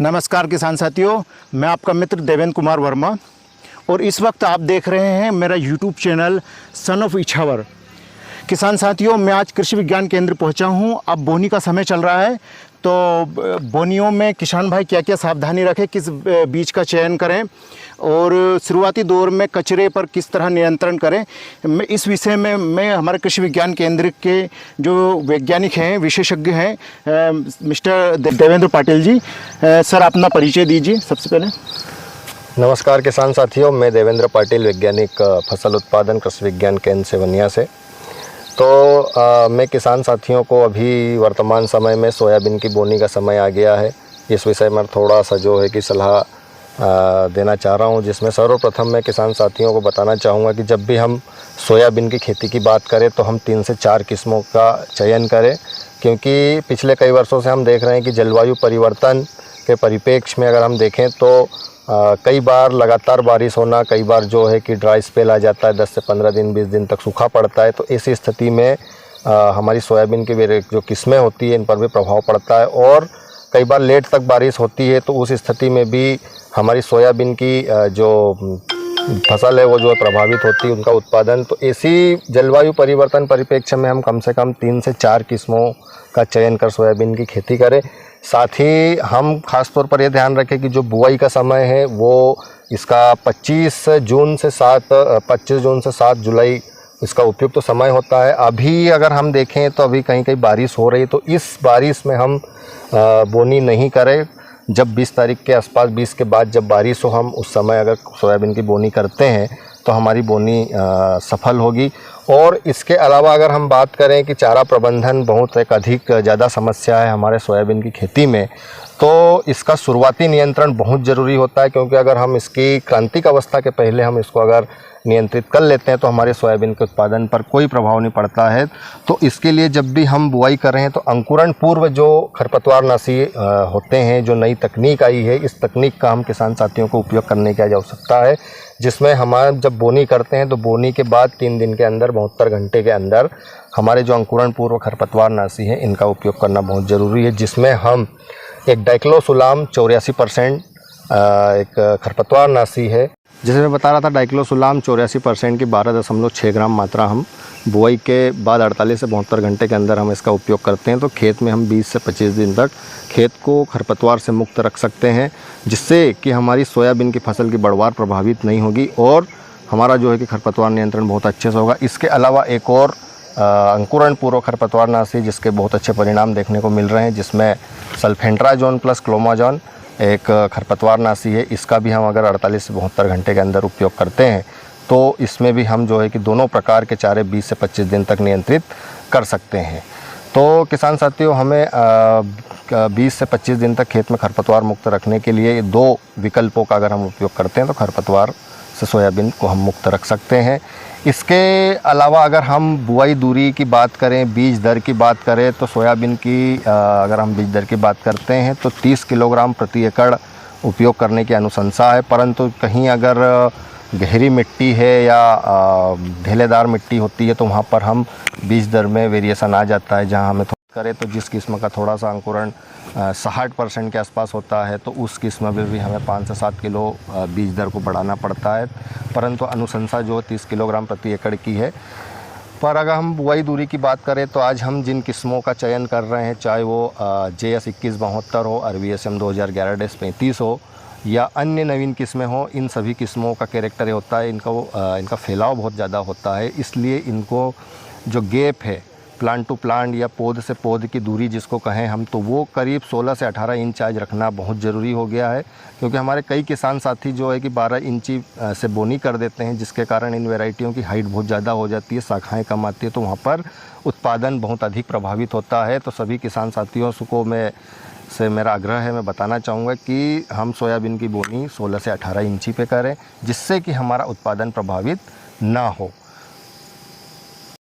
नमस्कार किसान साथियों, मैं आपका मित्र देवेंद्र कुमार वर्मा और इस वक्त आप देख रहे हैं मेरा YouTube channel son of Ichhawar. किसान साथियों, मैं आज कृषि विज्ञान केंद्र पहुंचा हूं। अब बोनी का समय चल रहा है, तो बोनियों में किसान भाई क्या क्या सावधानी रखें, किस बीज का चयन करें और शुरुआती दौर में कचरे पर किस तरह नियंत्रण करें, मैं इस विषय में मैं हमारे कृषि विज्ञान केंद्र के जो वैज्ञानिक हैं, विशेषज्ञ हैं, मिस्टर देवेंद्र पाटिल जी। सर, अपना परिचय दीजिए सबसे पहले। नमस्कार किसान साथियों, मैं देवेंद्र पाटिल, वैज्ञानिक फसल उत्पादन कृषि विज्ञान केंद्र सेवनिया से। तो मैं किसान साथियों को अभी वर्तमान समय में सोयाबीन की बोनी का समय आ गया है, इस विषय में थोड़ा सा जो है कि सलाह देना चाह रहा हूं, जिसमें सर्वप्रथम मैं किसान साथियों को बताना चाहूँगा कि जब भी हम सोयाबीन की खेती की बात करें तो हम 3 से 4 किस्मों का चयन करें, क्योंकि पिछले कई वर्षों से हम देख रहे हैं कि जलवायु परिवर्तन के परिप्रेक्ष्य में अगर हम देखें तो कई बार लगातार बारिश होना, कई बार जो है कि ड्राई स्पेल आ जाता है, 10 से 15 दिन 20 दिन तक सूखा पड़ता है। तो ऐसी स्थिति में हमारी सोयाबीन की जो किस्में होती है इन पर भी प्रभाव पड़ता है और कई बार लेट तक बारिश होती है, तो उस स्थिति में भी हमारी सोयाबीन की जो फसल है वो जो प्रभावित होती है, उनका उत्पादन। तो ऐसी जलवायु परिवर्तन परिप्रेक्ष्य में हम कम से कम 3 से 4 किस्मों का चयन कर सोयाबीन की खेती करें। साथ ही हम खास तौर पर यह ध्यान रखें कि जो बुआई का समय है वो इसका 25 जून से 7 जुलाई इसका उपयुक्त तो समय होता है। अभी अगर हम देखें तो अभी कहीं कहीं बारिश हो रही है, तो इस बारिश में हम बोनी नहीं करें। जब 20 तारीख के आसपास, 20 के बाद जब बारिश हो, हम उस समय अगर सोयाबीन की बोनी करते हैं तो हमारी बोनी सफल होगी। और इसके अलावा अगर हम बात करें कि चारा प्रबंधन बहुत एक अधिक ज़्यादा समस्या है हमारे सोयाबीन की खेती में, तो इसका शुरुआती नियंत्रण बहुत ज़रूरी होता है, क्योंकि अगर हम इसकी क्रांतिक अवस्था के पहले हम इसको अगर नियंत्रित कर लेते हैं तो हमारे सोयाबीन के उत्पादन पर कोई प्रभाव नहीं पड़ता है। तो इसके लिए जब भी हम बुआई कर रहे हैं तो अंकुरण पूर्व जो खरपतवारनाशी होते हैं, जो नई तकनीक आई है, इस तकनीक का हम किसान साथियों को उपयोग करने की आवश्यकता है, जिसमें हमारे जब बोनी करते हैं तो बोनी के बाद 3 दिन के अंदर, 72 घंटे के अंदर हमारे जो अंकुरण पूर्व खरपतवारनाशी है इनका उपयोग करना बहुत ज़रूरी है, जिसमें हम एक डाइक्लोसुलाम 84% एक खरपतवारनाशी है, जैसे मैं बता रहा था, डाइक्लोसुलाम 84% की 12.6 ग्राम मात्रा हम बुआई के बाद 48 से 72 घंटे के अंदर हम इसका उपयोग करते हैं। तो खेत में हम 20 से 25 दिन तक खेत को खरपतवार से मुक्त रख सकते हैं, जिससे कि हमारी सोयाबीन की फसल की बढ़वार प्रभावित नहीं होगी और हमारा जो है कि खरपतवार नियंत्रण बहुत अच्छे से होगा। इसके अलावा एक और अंकुरण पूर्व खरपतवारनाशी जिसके बहुत अच्छे परिणाम देखने को मिल रहे हैं, जिसमें सल्फेंट्राजोन प्लस क्लोमाजोन एक खरपतवारनाशी है, इसका भी हम अगर 48 से 72 घंटे के अंदर उपयोग करते हैं तो इसमें भी हम जो है कि दोनों प्रकार के चारे 20 से 25 दिन तक नियंत्रित कर सकते हैं। तो किसान साथियों, हमें 20 से 25 दिन तक खेत में खरपतवार मुक्त रखने के लिए 2 विकल्पों का अगर हम उपयोग करते हैं तो खरपतवार से सोयाबीन को हम मुक्त रख सकते हैं। इसके अलावा अगर हम बुआई दूरी की बात करें, बीज दर की बात करें, तो सोयाबीन की अगर हम बीज दर की बात करते हैं तो 30 किलोग्राम प्रति एकड़ उपयोग करने की अनुशंसा है। परंतु कहीं अगर गहरी मिट्टी है या ढेलेदार मिट्टी होती है तो वहाँ पर हम बीज दर में वेरिएशन आ जाता है। जहाँ हमें करें तो जिस किस्म का थोड़ा सा अंकुरण 60% के आसपास होता है तो उस किस्म में भी हमें 5 से 7 किलो बीज दर को बढ़ाना पड़ता है, परंतु अनुशंसा जो 30 किलोग्राम प्रति एकड़ की है। पर अगर हम बुआई दूरी की बात करें तो आज हम जिन किस्मों का चयन कर रहे हैं, चाहे वो JS 2172 हो, RVSM 2011-35 हो या अन्य नवीन किस्में हो, इन सभी किस्मों का कैरेक्टर ये होता है, इनका फैलाव बहुत ज़्यादा होता है। इसलिए इनको जो गैप है प्लांट टू प्लांट या पौध से पौध की दूरी जिसको कहें हम, तो वो करीब 16 से 18 इंच आज रखना बहुत ज़रूरी हो गया है, क्योंकि हमारे कई किसान साथी जो है कि 12 इंची से बोनी कर देते हैं, जिसके कारण इन वैरायटियों की हाइट बहुत ज़्यादा हो जाती है, शाखाएं कम आती है, तो वहाँ पर उत्पादन बहुत अधिक प्रभावित होता है। तो सभी किसान साथियों को मेरा आग्रह है, मैं बताना चाहूँगा कि हम सोयाबीन की बोनी 16 से 18 इंची पे करें, जिससे कि हमारा उत्पादन प्रभावित ना हो।